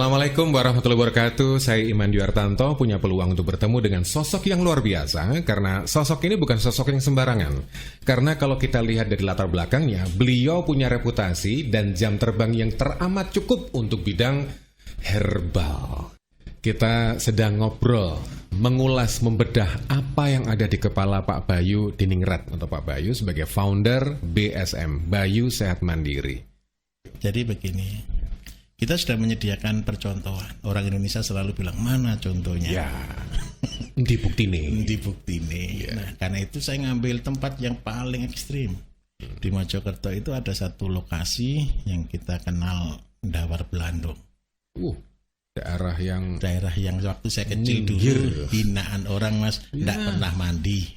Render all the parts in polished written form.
Assalamualaikum warahmatullahi wabarakatuh. Saya Iman Dwiartanto punya peluang untuk bertemu dengan sosok yang luar biasa. Karena sosok ini bukan sosok yang sembarangan. Karena kalau kita lihat dari latar belakangnya, beliau punya reputasi dan jam terbang yang teramat cukup untuk bidang herbal. Kita sedang ngobrol, mengulas, membedah apa yang ada di kepala Pak Bayu Diningrat. Untuk Pak Bayu sebagai founder BSM, Bayu Sehat Mandiri. Jadi begini, kita sudah menyediakan percontohan. Orang Indonesia selalu bilang, mana contohnya? Ya, dibukti nih. Dibukti nih. Ya. Nah, karena itu saya ngambil tempat yang paling ekstrim. Di Mojokerto itu ada satu lokasi yang kita kenal Ndawar Blandong. Daerah yang waktu saya kecil dulu hinaan orang, Mas, enggak pernah mandi.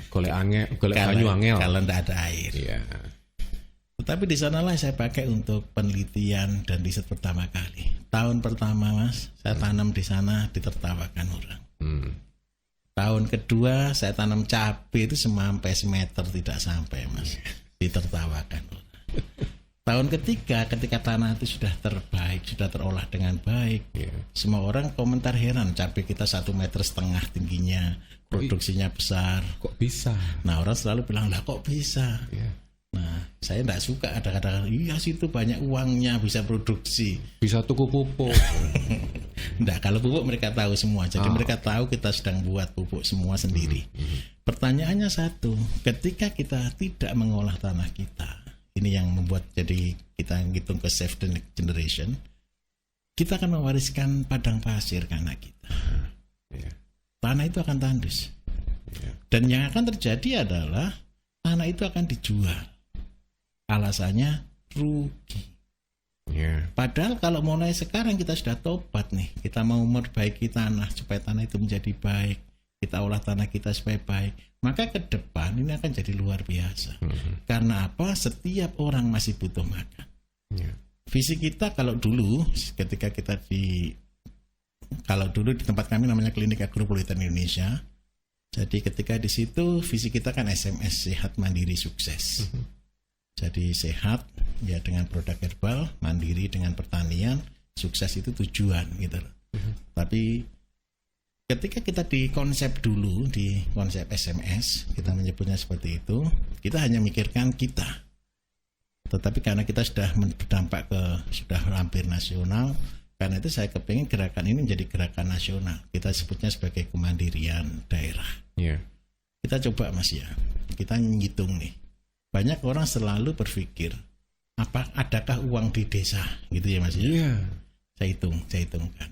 Golek banyu angel kalau enggak ada air. Ya. Tetapi di sanalah saya pakai untuk penelitian dan riset pertama kali. Tahun pertama, Mas, saya tanam di sana, ditertawakan orang. Tahun kedua saya tanam cabai itu sampai semeter tidak sampai, Mas, ditertawakan orang. Tahun ketiga ketika tanah itu sudah terbaik, sudah terolah dengan baik, semua orang komentar heran, cabai kita 1,5 meter tingginya, produksinya besar. Kok bisa? Nah, orang selalu bilang, lah kok bisa? Nah, saya tidak suka ada kata-kata, iya situ banyak uangnya, bisa produksi, bisa tuku pupuk. Tidak, kalau pupuk mereka tahu semua. Jadi mereka tahu kita sedang buat pupuk semua sendiri. Pertanyaannya satu, ketika kita tidak mengolah tanah kita, ini yang membuat jadi kita ngitung ke save the next generation, kita akan mewariskan padang pasir ke anak kita. Tanah itu akan tandus. Dan yang akan terjadi adalah tanah itu akan dijual. Alasannya rugi. Padahal kalau mulai sekarang kita sudah tobat nih, kita mau memperbaiki tanah supaya tanah itu menjadi baik, kita olah tanah kita supaya baik, maka ke depan ini akan jadi luar biasa. Karena apa? Setiap orang masih butuh makan. Visi kita kalau dulu di tempat kami namanya Klinik Agropolitan Indonesia. Jadi ketika di situ visi kita kan SMS, sehat mandiri sukses. Jadi sehat ya dengan produk herbal, mandiri dengan pertanian, sukses itu tujuan gitu. Tapi ketika kita di konsep SMS, kita menyebutnya seperti itu, kita hanya mikirkan kita. Tetapi karena kita sudah berdampak sudah hampir nasional, karena itu saya kepingin gerakan ini menjadi gerakan nasional. Kita sebutnya sebagai kemandirian daerah. Kita coba, Mas, ya. Kita ngitung nih. Banyak orang selalu berpikir, adakah uang di desa, gitu ya, Mas, ya. Saya hitungkan.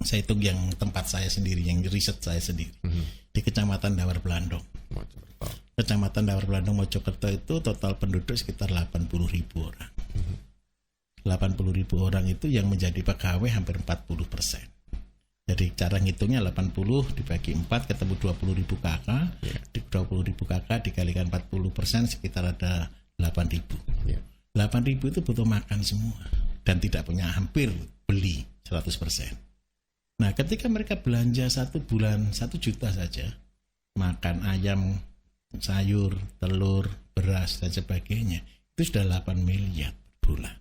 Saya hitung yang tempat saya sendiri, yang riset saya sendiri. Di Kecamatan Ndawar Blandong. Kecamatan Ndawar Blandong Mojokerto itu total penduduk sekitar 80.000 orang. 80.000 orang itu yang menjadi pegawai hampir 40%. Jadi cara ngitungnya 80 dibagi 4 ketemu 20.000 KK. 20.000 KK dikalikan 40% sekitar ada 8.000. 8.000 itu butuh makan semua dan tidak punya, hampir beli 100%. Nah, ketika mereka belanja 1 bulan 1 juta saja, makan ayam, sayur, telur, beras dan sebagainya, itu sudah 8 miliar per bulan.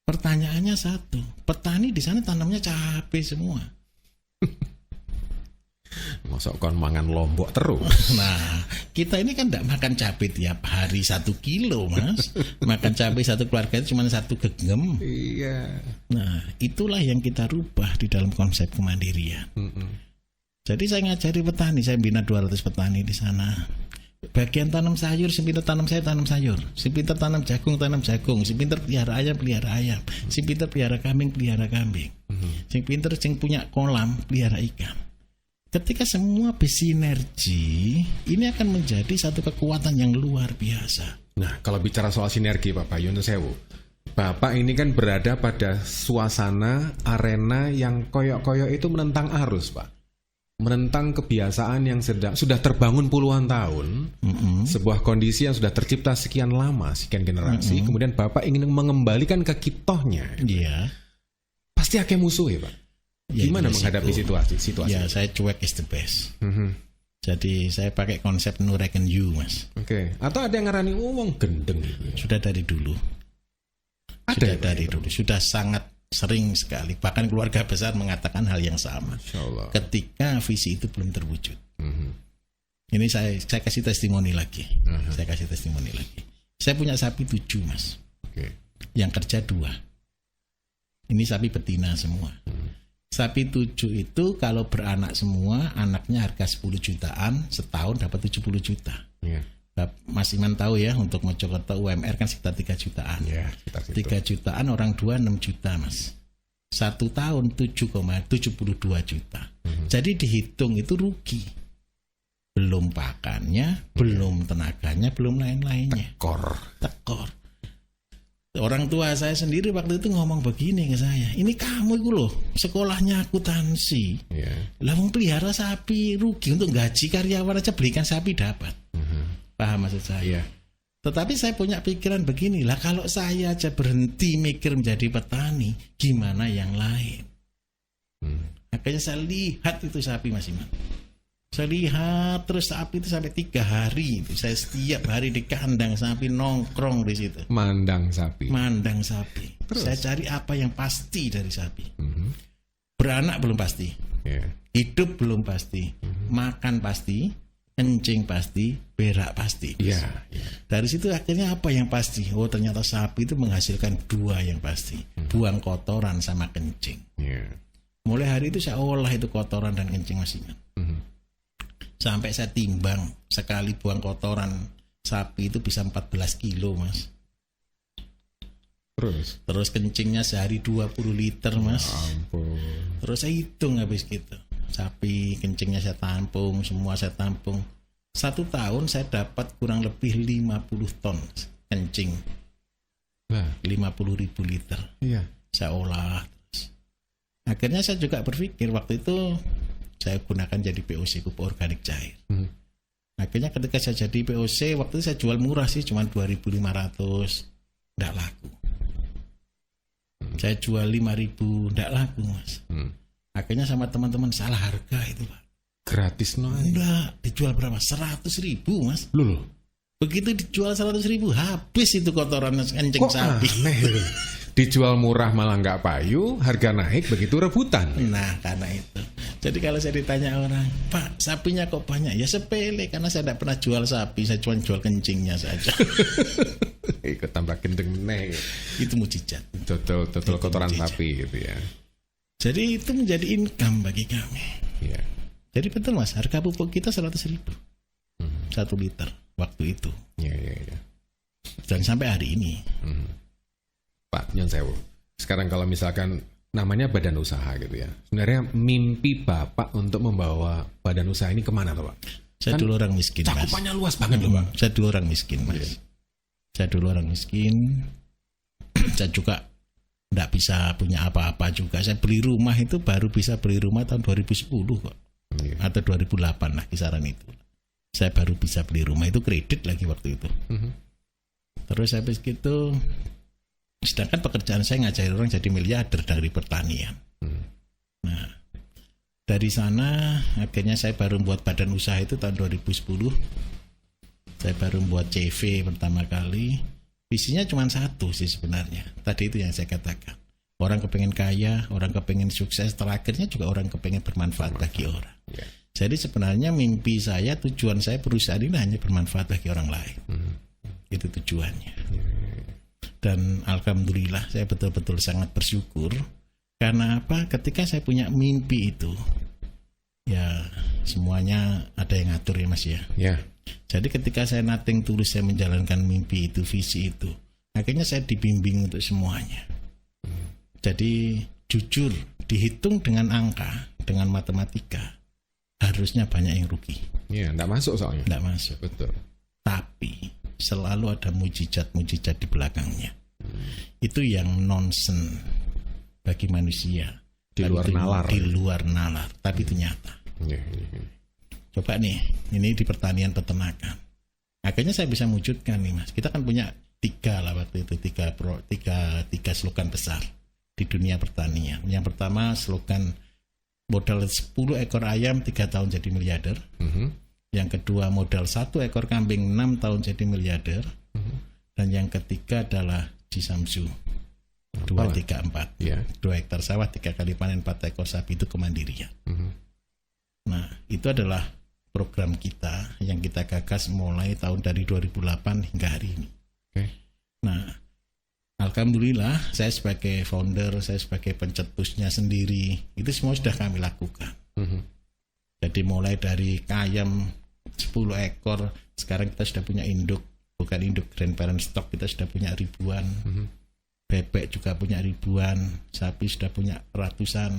Pertanyaannya satu, petani di sana tanamnya cabai semua. Masa kan mangan lombok terus. Nah, kita ini kan tidak makan cabai tiap hari 1 kilo, Mas. Makan cabai satu keluarga itu cuma 1 genggam. Nah, itulah yang kita rubah di dalam konsep kemandirian. Jadi saya ngajari petani, saya bina 200 petani di sana. Bagian tanam sayur, si pinter tanam sayur, si pinter tanam jagung, si pinter pelihara ayam, si pinter pelihara kambing, si pinter sing punya kolam, pelihara ikan. Ketika semua bersinergi, ini akan menjadi satu kekuatan yang luar biasa. Nah, kalau bicara soal sinergi, Pak Bayu Sewu, Bapak ini kan berada pada suasana arena yang koyok-koyok itu menentang arus, Pak. Menentang kebiasaan yang sudah terbangun puluhan tahun, sebuah kondisi yang sudah tercipta sekian lama, sekian generasi, kemudian Bapak ingin mengembalikan ke kitohnya. Pasti akan musuh ya, Pak. Gimana menghadapi situasi? Ya, saya cuek is the best. Jadi saya pakai konsep no reckon you, Mas. Atau ada yang ngarani gendeng? Sudah dari dulu. Sudah sangat Sering sekali. Bahkan keluarga besar mengatakan hal yang sama. Masya Allah. Ketika visi itu belum terwujud. Ini saya kasih testimoni lagi. Saya kasih testimoni lagi. Saya punya sapi 7, Mas. Oke. Yang kerja 2. Ini sapi betina semua. Sapi 7 itu kalau beranak semua, anaknya harga 10 jutaan, setahun dapat 70 juta. Iya. Mas Iman tahu ya, untuk Mojokerto UMR kan sekitar 3 jutaan. Iya, sekitar situ. 3 jutaan, orang 2 6 juta, Mas. 1 tahun 7,72 juta. Jadi dihitung itu rugi. Belum pakannya, belum tenaganya, belum lain-lainnya. Tekor. Orang tua saya sendiri waktu itu ngomong begini ke saya, ini kamu itu loh sekolahnya akuntansi, lah mau pelihara sapi rugi, untuk gaji karyawan aja belikan sapi dapat. Paham maksud saya? Tetapi saya punya pikiran begini, lah kalau saya aja berhenti mikir menjadi petani, gimana yang lain? Akhirnya saya lihat itu sapi, Mas Iman. Saya lihat terus sapi itu sampai 3 hari itu. Saya setiap hari di kandang sapi, nongkrong di situ. Mandang sapi. Terus? Saya cari apa yang pasti dari sapi. Beranak belum pasti. Hidup belum pasti. Makan pasti. Kencing pasti. Berak pasti. Dari situ akhirnya apa yang pasti? Oh, ternyata sapi itu menghasilkan 2 yang pasti. Buang kotoran sama kencing. Mulai hari itu saya olah itu kotoran dan kencing, Mas Iman. Sampai saya timbang, sekali buang kotoran sapi itu bisa 14 kilo, Mas. Terus kencingnya sehari 20 liter, Mas. Ampun. Terus saya hitung habis gitu. Sapi kencingnya saya tampung, semua saya tampung. 1 tahun saya dapat kurang lebih 50 ton kencing. 50.000 liter. Saya olah terus. Akhirnya saya juga berpikir waktu itu saya gunakan jadi POC, pupuk organik cair. Akhirnya ketika saya jadi POC, waktu itu saya jual murah sih, cuma 2.500, enggak laku. Saya jual 5.000, enggak laku, Mas. Akhirnya sama teman-teman salah harga itu, Pak. Gratis Enggak, dijual berapa? 100.000, Mas. Loh. Begitu dijual 100.000, habis itu kotoran kencing sapi. Aneh. Dijual murah malah nggak payu, harga naik begitu rebutan. Nah, karena itu. Jadi kalau saya ditanya orang, Pak, sapinya kok banyak? Ya sepele, karena saya tidak pernah jual sapi, saya cuma jual kencingnya saja. Ikut tambah gendeng nih. Itu mujizat. Total kotoran sapi gitu ya. Jadi itu menjadi income bagi kami. Jadi betul, Mas, harga pupuk kita 100.000 1 liter waktu itu. Dan sampai hari ini. Pak Nyon Sewu, sekarang kalau misalkan namanya badan usaha gitu ya, sebenarnya mimpi Bapak untuk membawa badan usaha ini kemana tuh Pak? Saya dulu orang miskin, Mas. Cakupannya luas banget loh Pak. Saya dulu orang miskin, Mas. Saya dulu orang miskin. Saya juga tidak bisa punya apa-apa juga. Saya beli rumah itu baru bisa beli rumah tahun 2010 kok. Atau 2008 lah, kisaran itu. Saya baru bisa beli rumah, itu kredit lagi waktu itu. Terus habis gitu, sedangkan pekerjaan saya ngajarin orang jadi miliarder dari pertanian. Nah, dari sana akhirnya saya baru buat badan usaha itu tahun 2010. Saya baru buat CV pertama kali. Visinya cuma satu sih sebenarnya. Tadi itu yang saya katakan. Orang kepengen kaya, orang kepengen sukses, terakhirnya juga orang kepengen bermanfaat bagi orang. Jadi sebenarnya mimpi saya, tujuan saya perusahaan ini hanya bermanfaat bagi orang lain. Itu tujuannya. Dan alhamdulillah saya betul-betul sangat bersyukur. Karena apa? Ketika saya punya mimpi itu, ya semuanya ada yang ngatur ya Mas ya. Jadi ketika saya nating tulus saya menjalankan mimpi itu, visi itu, akhirnya saya dibimbing untuk semuanya. Jadi jujur, dihitung dengan angka, dengan matematika, harusnya banyak yang rugi. Enggak masuk soalnya. Enggak masuk. Betul. Tapi selalu ada mujizat-mujizat di belakangnya. Itu yang nonsen bagi manusia. Di luar nalar. Di luar nalar, tapi itu nyata. Coba nih, ini di pertanian peternakan. Akhirnya saya bisa wujudkan nih Mas. Kita kan punya 3 lah waktu itu, 3 slogan besar di dunia pertanian. Yang pertama slogan modal 10 ekor ayam 3 tahun jadi miliarder. Yang kedua modal 1 ekor kambing 6 tahun jadi miliarder. Dan yang ketiga adalah Jisamsu 2, 3, 4. Ya. 2 hektar sawah, 3 kali panen, 4 ekor sapi itu kemandirian. Nah, itu adalah program kita yang kita gagas mulai tahun dari 2008 hingga hari ini. Oke. Nah, alhamdulillah saya sebagai founder, saya sebagai pencetusnya sendiri, itu semua sudah kami lakukan. Jadi mulai dari ayam 10 ekor, sekarang kita sudah punya induk, bukan induk grandparent stock, kita sudah punya ribuan. Bebek juga punya ribuan, sapi sudah punya ratusan,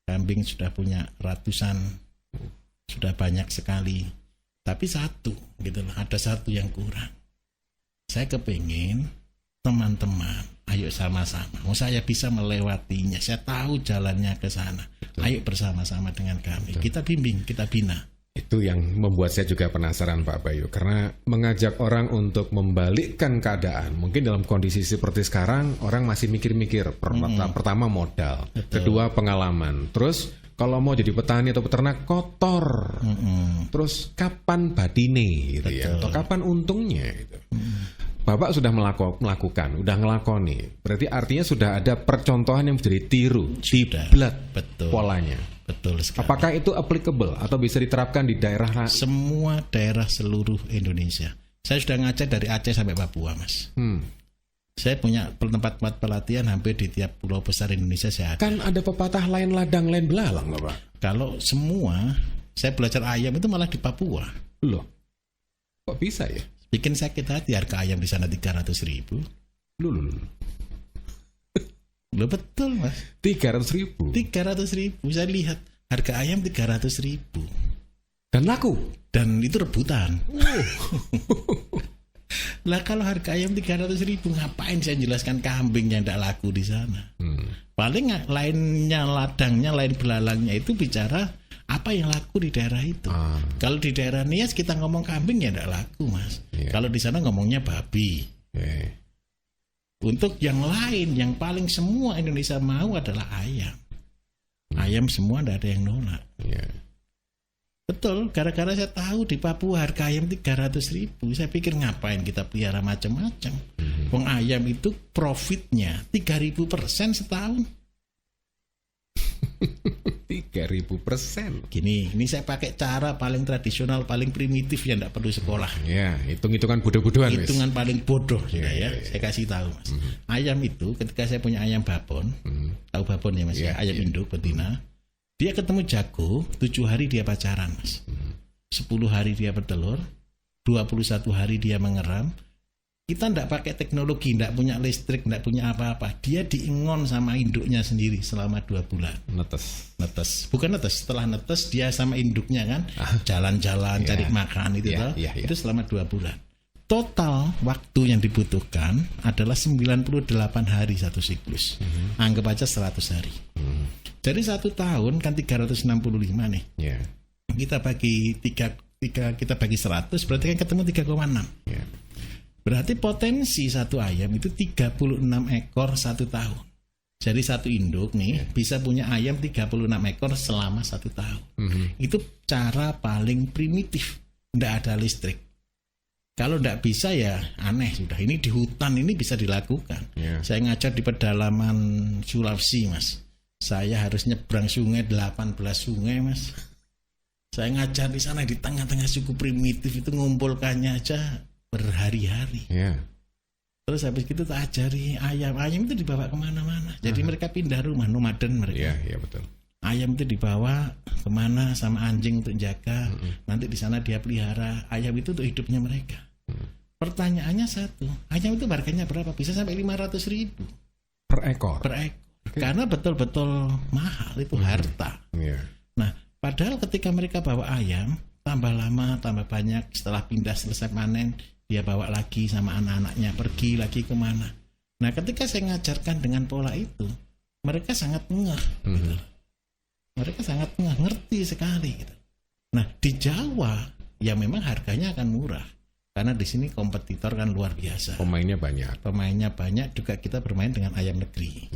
kambing sudah punya ratusan, sudah banyak sekali. Tapi satu, gitu loh, ada satu yang kurang. Saya kepingin teman-teman, ayo sama-sama. Mau saya bisa melewatinya, saya tahu jalannya ke sana. Ayo bersama-sama dengan kami. Kita bimbing, kita bina. Itu yang membuat saya juga penasaran Pak Bayu, karena mengajak orang untuk membalikkan keadaan. Mungkin dalam kondisi seperti sekarang orang masih mikir-mikir. Pertama modal, kedua pengalaman, terus kalau mau jadi petani atau peternak kotor, terus kapan batine gitu ya, atau kapan untungnya gitu. Bapak sudah melakukan, udah ngelakoni. Berarti artinya sudah ada percontohan yang menjadi tiru, kiblat polanya. Betul sekali. Apakah itu applicable atau bisa diterapkan di daerah semua daerah seluruh Indonesia? Saya sudah ngajar dari Aceh sampai Papua, Mas. Saya punya tempat-tempat pelatihan hampir di tiap pulau besar Indonesia saya ada. Kan ada pepatah lain ladang lain belalang, Bapak. Kalau semua, saya belajar ayam itu malah di Papua. Loh, kok bisa ya? Bikin sakit hati, harga ayam di sana 300.000. Loh. Loh betul, Mas. 300.000. 300.000. Saya lihat harga ayam 300.000. Dan laku. Dan itu rebutan. Lah kalau harga ayam 300.000, ngapain saya jelaskan kambing yang tidak laku di sana? Paling lainnya ladangnya, lain belalangnya itu bicara apa yang laku di daerah itu. Kalau di daerah Nias kita ngomong kambing ya tidak laku, Mas. Kalau di sana ngomongnya babi. Untuk yang lain, yang paling semua Indonesia mau adalah ayam. Ayam semua tidak ada yang nolak. Betul, gara-gara saya tahu di Papua harga ayam 300.000, saya pikir ngapain kita pelihara macam-macam. Wong ayam itu profitnya 3.000% setahun. 3.000%. Gini, ini saya pakai cara paling tradisional, paling primitif yang tidak perlu sekolah. Ya, hitung-hitungan bodoh-bodohan. Hitungan paling bodoh, ya. Saya kasih tahu, Mas. Ayam itu, ketika saya punya ayam babon, tahu babon ya, Mas? Ayam induk betina. Dia ketemu jago, 7 hari dia pacaran, Mas. 10 hari dia bertelur, 21 hari dia mengeram. Kita tidak pakai teknologi, tidak punya listrik, tidak punya apa-apa. Dia diingon sama induknya sendiri selama 2 bulan. Netes. Bukan netes, setelah netes dia sama induknya kan jalan-jalan cari makan itu itu selama 2 bulan. Total waktu yang dibutuhkan adalah 98 hari satu siklus. Anggap aja 100 hari. Jadi 1 tahun kan 365 nih. Kita bagi 3, kita bagi 100, berarti kan ketemu 3,6. Berarti potensi satu ayam itu 36 ekor 1 tahun. Jadi satu induk nih bisa punya ayam 36 ekor selama 1 tahun. Itu cara paling primitif. Tidak ada listrik. Kalau tidak bisa ya aneh sudah. Ini di hutan ini bisa dilakukan. Saya ngajar di pedalaman Sulawesi, Mas. Saya harus nyebrang sungai 18 sungai, Mas. Saya ngajar di sana di tengah-tengah suku primitif itu ngumpulkannya aja berhari-hari. Terus habis itu tak ajari ayam itu dibawa kemana-mana. Jadi mereka pindah rumah, nomaden mereka. Betul. Ayam itu dibawa kemana sama anjing untuk jaga. Nanti di sana dia pelihara. Ayam itu untuk hidupnya mereka. Pertanyaannya satu, ayam itu harganya berapa? Bisa sampai 500.000 per ekor. Karena betul-betul mahal itu harta. Nah, padahal ketika mereka bawa ayam, tambah lama, tambah banyak. Setelah pindah selesai panen, dia bawa lagi sama anak-anaknya, pergi lagi kemana. Nah, ketika saya ngajarkan dengan pola itu, mereka sangat ngeh. Gitu. Mereka sangat ngeh, ngerti sekali. Gitu. Nah, di Jawa, ya memang harganya akan murah. Karena di sini kompetitor kan luar biasa. Pemainnya banyak, juga kita bermain dengan ayam negeri.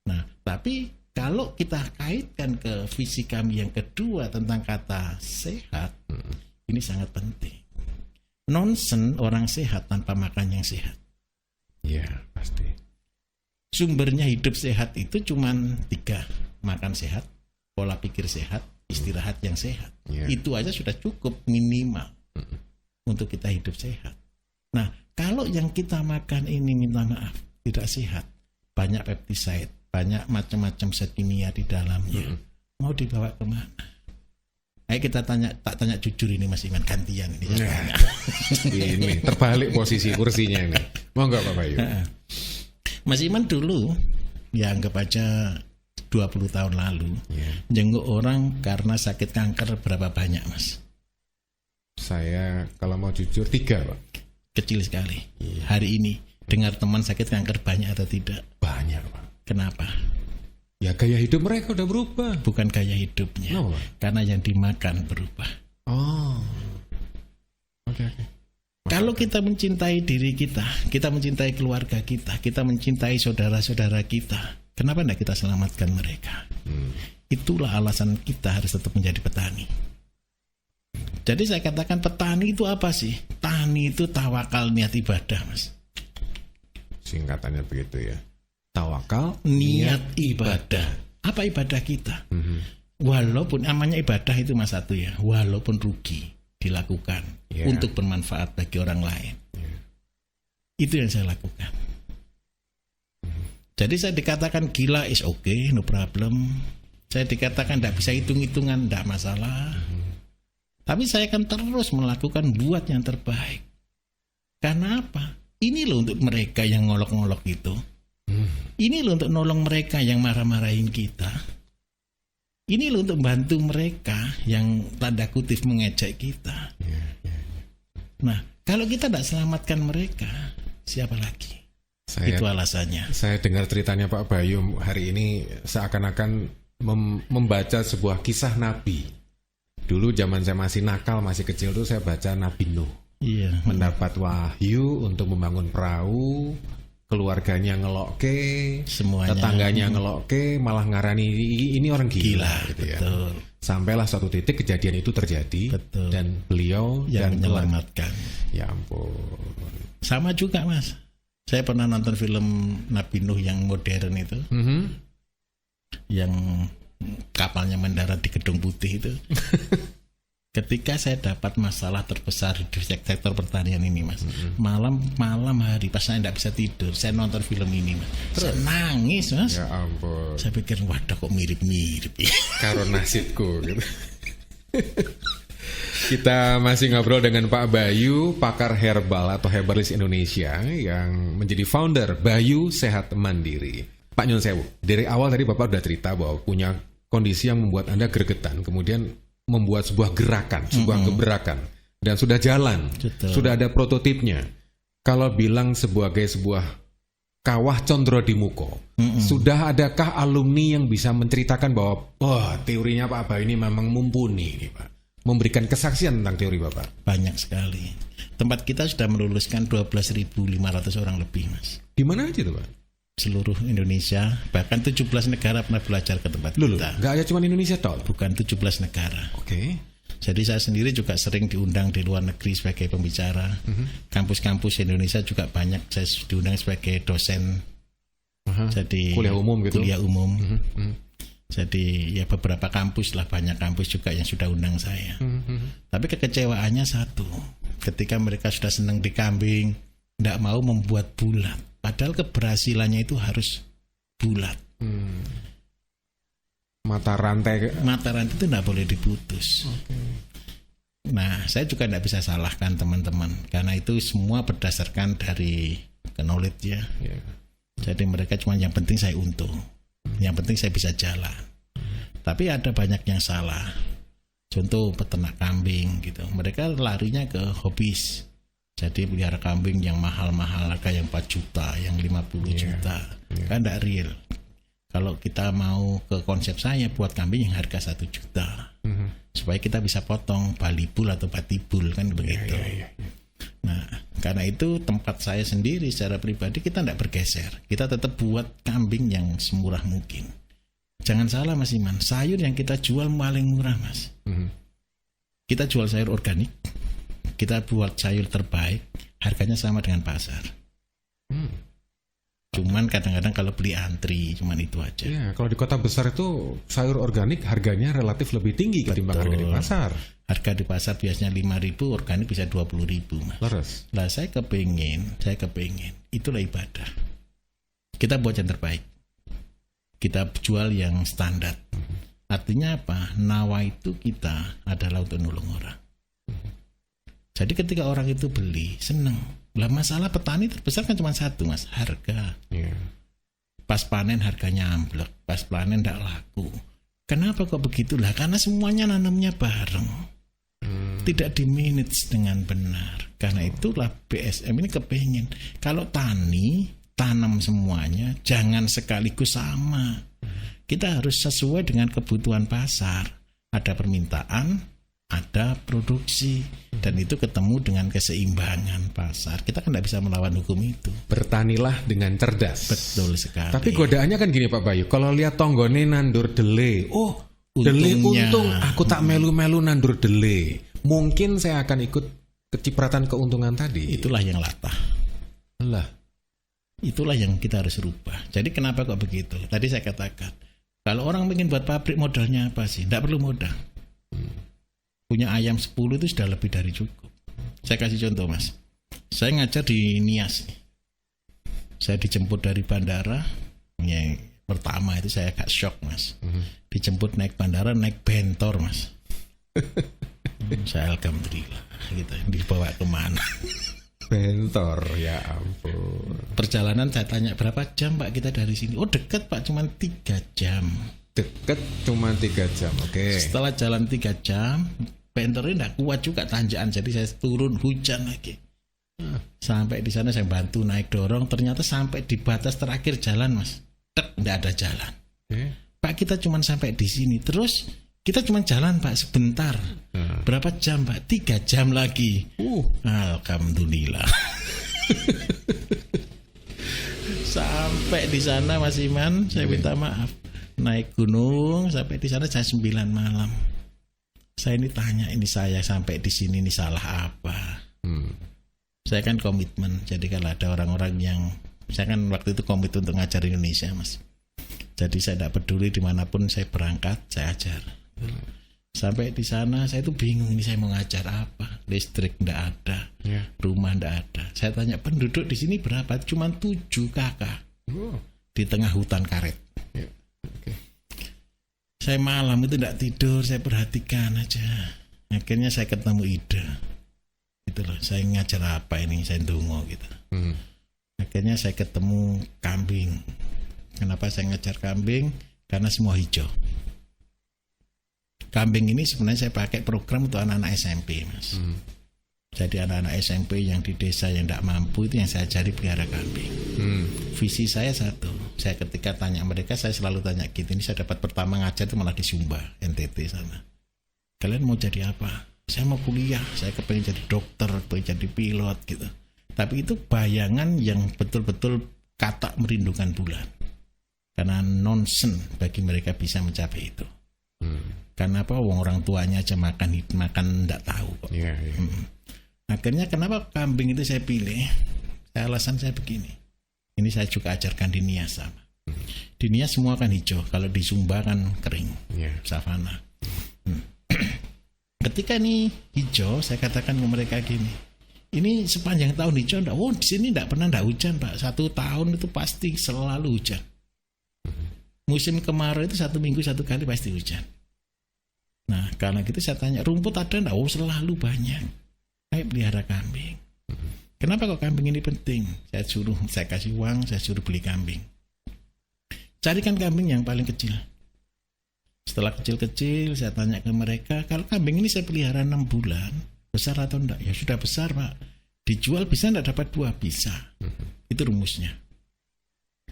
Nah, tapi kalau kita kaitkan ke visi kami yang kedua tentang kata sehat, ini sangat penting. Nonsen orang sehat tanpa makan yang sehat. Pasti. sumbernya hidup sehat itu cuman 3, makan sehat, pola pikir sehat, istirahat yang sehat. Itu aja sudah cukup minimal untuk kita hidup sehat. Nah, kalau yang kita makan ini minta maaf tidak sehat, banyak pestiside, banyak macam-macam zat kimia di dalamnya, mau dibawa kemana? Ayo kita tak tanya jujur ini Mas Iman, gantian ini. Ini terbalik posisi kursinya ini. Mau nggak Pak Bayu? Mas Iman dulu, ya anggap aja 20 tahun lalu, jenguk orang karena sakit kanker berapa banyak Mas? Saya kalau mau jujur 3 Pak. Kecil sekali. Hari ini dengar teman sakit kanker banyak atau tidak? Banyak Pak. Kenapa? Ya gaya hidup mereka udah berubah. Bukan gaya hidupnya, karena yang dimakan berubah. Oh, oke. Kalau kita mencintai diri kita mencintai keluarga kita mencintai saudara-saudara kita, kenapa tidak kita selamatkan mereka? Itulah alasan kita harus tetap menjadi petani. Jadi saya katakan petani itu apa sih? Tani itu tawakal niat ibadah Mas. Singkatannya begitu ya. Tawakal, niat ibadah. Apa ibadah kita? Walaupun namanya ibadah itu Mas satu ya, walaupun rugi dilakukan untuk bermanfaat bagi orang lain. Itu yang saya lakukan. Jadi saya dikatakan gila is okay, no problem. Saya dikatakan tidak bisa hitung-hitungan, tidak masalah. Tapi saya akan terus melakukan buat yang terbaik. Karena apa? Ini loh untuk mereka yang ngolok-ngolok itu. Ini loh untuk nolong mereka yang marah-marahin kita. Ini loh untuk bantu mereka yang tanda kutip mengejek kita. Nah, kalau kita tidak selamatkan mereka, siapa lagi? Itu alasannya. Saya dengar ceritanya Pak Bayu hari ini seakan-akan membaca sebuah kisah Nabi. Dulu zaman saya masih nakal, masih kecil tuh saya baca Nabi Nuh. Mendapat wahyu untuk membangun perahu, keluarganya ngelokke, semuanya, tetangganya ngelokke, malah ngarani ini orang gila gitu ya. Sampailah suatu titik kejadian itu terjadi, dan beliau yang menyelamatkan. Ya ampun. Sama juga Mas. Saya pernah nonton film Nabi Nuh yang modern itu, yang kapalnya mendarat di Gedung Putih itu. Ketika saya dapat masalah terbesar di sektor pertanian ini Mas, malam hari pas saya tidak bisa tidur, saya nonton film ini Mas. Saya nangis Mas. Ya ampun. Saya pikir waduh kok mirip-mirip ya. Karo nasibku gitu. Kita masih ngobrol dengan Pak Bayu, pakar herbal atau herbalis Indonesia yang menjadi founder Bayu Sehat Mandiri. Pak Nyun Sewu, dari awal tadi Bapak udah cerita bahwa punya kondisi yang membuat Anda gregetan, kemudian membuat sebuah gerakan, sebuah gebrakan, dan sudah jalan. Betul. Sudah ada prototipnya. Kalau bilang sebagai sebuah kawah condro di muko, sudah adakah alumni yang bisa menceritakan bahwa teorinya Pak Bayu ini memang mumpuni nih Pak, memberikan kesaksian tentang teori Bapak? Banyak sekali. Tempat kita sudah meluluskan 12.500 orang lebih Mas. Di mana aja tuh Pak? Seluruh Indonesia, bahkan 17 negara pernah belajar ke tempat kita. Nggak hanya cuma Indonesia toh? Bukan 17 negara. Oke. Jadi saya sendiri juga sering diundang di luar negeri sebagai pembicara. Kampus-kampus Indonesia juga banyak saya diundang sebagai dosen. Jadi kuliah umum gitu. Kuliah umum. Jadi ya beberapa kampus lah, banyak kampus juga yang sudah undang saya. Tapi kekecewaannya satu, ketika mereka sudah senang di kambing, tidak mau membuat bulat. Padahal keberhasilannya itu harus bulat. Mata rantai itu tidak boleh diputus. Nah, saya juga tidak bisa salahkan teman-teman, karena itu semua berdasarkan dari knowledge ya. Jadi mereka cuma yang penting saya untung, yang penting saya bisa jalan. Tapi ada banyak yang salah. Contoh peternak kambing gitu, mereka larinya ke hobis. Jadi pelihara kambing yang mahal-mahal, harga yang 4 juta, yang 50 juta. Kan tidak real. Kalau kita mau ke konsep saya, buat kambing yang harga 1 juta. Supaya kita bisa potong balibul atau batibul, kan begitu. Nah, karena itu tempat saya sendiri secara pribadi kita tidak bergeser. Kita tetap buat kambing yang semurah mungkin. Jangan salah Mas Iman, sayur yang kita jual paling murah Mas. Kita jual sayur organik. Kita buat sayur terbaik, harganya sama dengan pasar. Cuma Cuman kadang-kadang kalau beli antri, cuman itu aja. Ya, kalau di kota besar itu sayur organik harganya relatif lebih tinggi ketimbang harga di pasar. Harga di pasar biasanya 5.000, organik bisa 20.000, Mas. Leres. Lah saya kepingin, itulah ibadah. Kita buat yang terbaik. Kita jual yang standar. Artinya apa? Nawa itu kita adalah untuk nolong orang. Jadi ketika orang itu beli, seneng. Lah masalah petani terbesar kan cuma satu, Mas, harga. Yeah. Pas panen harganya amblek, pas panen tidak laku. Kenapa kok begitulah? Karena semuanya nanamnya bareng. Tidak dimanage dengan benar. Karena itulah BSM ini kepingin kalau tani tanam semuanya jangan sekaligus sama. Kita harus sesuai dengan kebutuhan pasar. Ada permintaan, ada produksi, dan itu ketemu dengan keseimbangan pasar. Kita kan tidak bisa melawan hukum itu. Bertanilah dengan cerdas. Betul sekali. Tapi godaannya kan gini Pak Bayu, kalau lihat tonggone nandur dele, dele untung, aku tak melu-melu nandur dele. Mungkin saya akan ikut kecipratan keuntungan tadi. Itulah yang latah. Lah. Itulah yang kita harus rubah. Jadi kenapa kok begitu? Tadi saya katakan, kalau orang ingin buat pabrik modalnya apa sih? Tidak perlu modal. Punya ayam 10 itu sudah lebih dari cukup. Saya kasih contoh, Mas. Saya ngajar di Nias. Saya dijemput dari bandara. Yang pertama itu saya agak shock, Mas. Dijemput naik bandara, naik bentor, Mas. Saya alhamdulillah gitu. Dibawa kemana? Bentor, ya ampun. Perjalanan saya tanya berapa jam Pak kita dari sini? Oh dekat Pak, cuma 3 jam. Deket cuma 3 jam, oke. Setelah jalan 3 jam, bentornya tidak kuat juga tanjakan, jadi saya turun, hujan lagi. Sampai di sana saya bantu naik dorong, ternyata sampai di batas terakhir jalan, Mas. Tidak ada jalan. Pak kita cuma sampai di sini, terus kita cuma jalan Pak sebentar. Berapa jam Pak? 3 jam lagi. Alhamdulillah. Sampai di sana Mas Iman, saya minta maaf. Naik gunung sampai di sana jam 9 malam. Saya ini tanya, ini saya sampai di sini ini salah apa? Saya kan komitmen. Jadi kalau ada orang-orang yang, saya kan waktu itu komit untuk ngajar Indonesia, Mas. Jadi saya tidak peduli dimanapun saya berangkat, saya ajar. Sampai di sana saya tuh bingung, ini saya mau ngajar apa? Listrik tidak ada, rumah tidak ada. Saya tanya penduduk di sini berapa? Cuma 7 kakak di tengah hutan karet. Saya malam itu tidak tidur, saya perhatikan aja. Akhirnya saya ketemu ide. Gitu loh, saya ngajar apa ini, saya ndonga gitu. Akhirnya saya ketemu kambing. Kenapa saya ngajar kambing? Karena semua hijau. Kambing ini sebenarnya saya pakai program untuk anak-anak SMP, Mas. Jadi anak-anak SMP yang di desa yang tidak mampu itu yang saya ajari pelihara kambing. Visi saya satu. Saya ketika tanya mereka, saya selalu tanya gitu. Ini saya dapat pertama ngajar itu malah di Sumba, NTT sana. Kalian mau jadi apa? Saya mau kuliah. Saya kepengen jadi dokter, pengen jadi pilot gitu. Tapi itu bayangan yang betul-betul katak merindukan bulan. Karena nonsen bagi mereka bisa mencapai itu. Karena apa? Orang tuanya aja makan enggak tahu kok. Akhirnya kenapa kambing itu saya pilih? Alasan saya begini. Ini saya juga ajarkan di Nias sama. Di Nias semua kan hijau. Kalau di Sumba kan kering, savana. Ketika ini hijau, saya katakan ke mereka gini. Ini sepanjang tahun hijau enggak? Oh di sini enggak pernah enggak hujan Pak. 1 tahun itu pasti selalu hujan. Musim kemarau itu 1 minggu 1 kali pasti hujan. Nah karena gitu saya tanya, rumput ada enggak? Oh selalu banyak. Ayo pelihara kambing. Kenapa kok kambing ini penting? Saya kasih uang, saya suruh beli kambing. Carikan kambing yang paling kecil. Setelah kecil-kecil, saya tanya ke mereka, kalau kambing ini saya pelihara 6 bulan, besar atau enggak? Ya sudah besar Pak. Dijual bisa enggak dapat 2? Bisa. Itu rumusnya.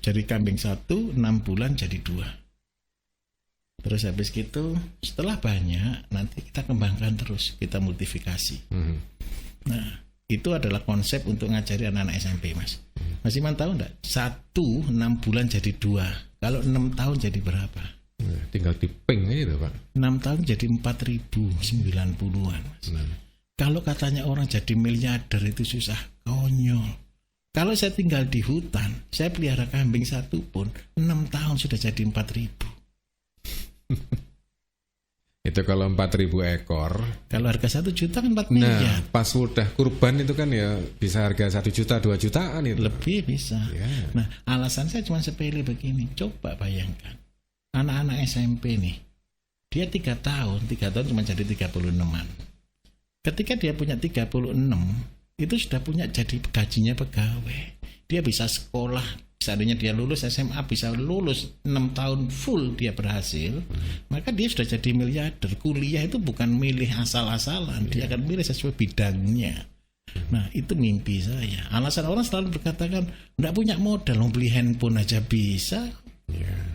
Jadi kambing 1, 6 bulan jadi 2. Terus habis itu, setelah banyak, nanti kita kembangkan terus, kita multifikasi. Nah, itu adalah konsep untuk ngajari anak-anak SMP, Mas. Mas Iman tahu enggak? 1, 6 bulan jadi 2. Kalau 6 tahun jadi berapa? Tinggal diping aja Pak. 6 tahun jadi 4.090-an, Mas. Kalau katanya orang jadi miliarder itu susah, konyol. Kalau saya tinggal di hutan, saya pelihara kambing satu pun 6 tahun sudah jadi 4.000. Itu kalau 4.000 ekor. Kalau harga 1 juta kan 4 Nah, miliar. pas udah kurban itu kan ya bisa harga 1 juta, 2 jutaan itu. Lebih bisa. Ya. Nah, alasan saya cuma sepele begini. Coba bayangkan. Anak-anak SMP nih. Dia 3 tahun cuma jadi 36-an. Ketika dia punya 36, itu sudah punya jadi gajinya pegawai. Dia bisa sekolah, seandainya dia lulus SMA bisa lulus 6 tahun full dia berhasil, maka dia sudah jadi miliarder. Kuliah itu bukan milih asal-asalan, dia akan milih sesuai bidangnya. Nah, itu mimpi saya. Alasan orang selalu berkatakan enggak punya modal, mau beli handphone aja bisa.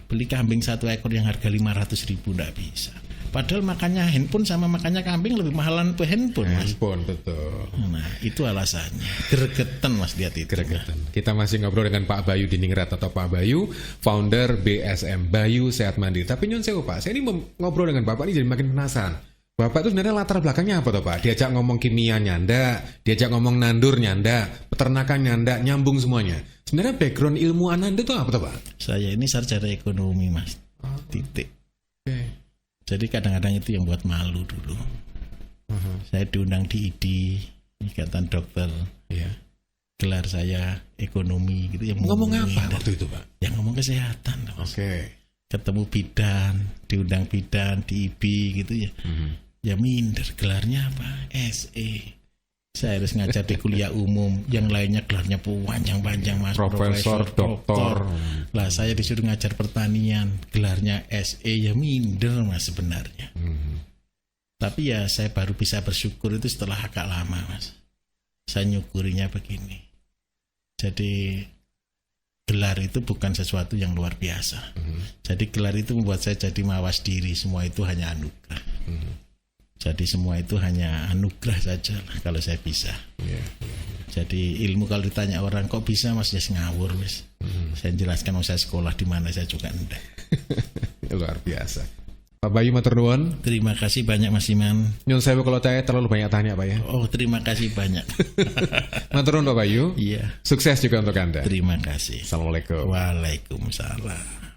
Beli kambing 1 ekor yang harga 500.000 enggak bisa. Padahal makannya handphone sama makannya kambing lebih mahalan ke handphone, Mas. Handphone, betul. Nah, itu alasannya. Gregetan, Mas, lihat itu. Gregetan. Kita masih ngobrol dengan Pak Bayu Diningrat atau Pak Bayu, founder BSM Bayu Sehat Mandiri. Tapi nyon sewu Pak, saya ini ngobrol dengan Bapak ini jadi makin penasaran. Bapak itu sebenarnya latar belakangnya apa toh Pak? Diajak ngomong kimia nyanda, diajak ngomong nandur nyanda, peternakan nyanda, nyambung semuanya. Sebenarnya background ilmu Anda itu apa toh Pak? Saya ini sarjana ekonomi, Mas. Titik. Oke. Jadi kadang-kadang itu yang buat malu dulu. Saya diundang di IDI, Ikatan Dokter. Iya. Gelar saya ekonomi gitu. Yang Ngomong apa waktu itu Pak? Yang ngomong kesehatan. Mas. Oke. Ketemu bidan, diundang bidan di IBI gitu ya. Ya minder, gelarnya apa? SE. Saya harus ngajar di kuliah umum, yang lainnya gelarnya panjang-panjang, Mas. Profesor, doktor. Lah saya disuruh ngajar pertanian, gelarnya SE, ya minder Mas sebenarnya. Tapi ya saya baru bisa bersyukur itu setelah agak lama, Mas. Saya nyukurinya begini. Jadi gelar itu bukan sesuatu yang luar biasa. Jadi gelar itu membuat saya jadi mawas diri, semua itu hanya anugerah. Jadi semua itu hanya anugerah saja lah kalau saya bisa. Jadi ilmu kalau ditanya orang kok bisa Mas, ya ngawur Mas. Saya jelaskan saya sekolah di mana saya juga enggak. Luar biasa. Pak Bayu matur nuwun. Terima kasih banyak Mas Iman. Nyun sewu kalau saya terlalu banyak tanya Pak ya. Oh, terima kasih banyak. Matur nuwun Pak Bayu. Iya. Sukses juga untuk Anda. Terima kasih. Assalamualaikum. Waalaikumsalam.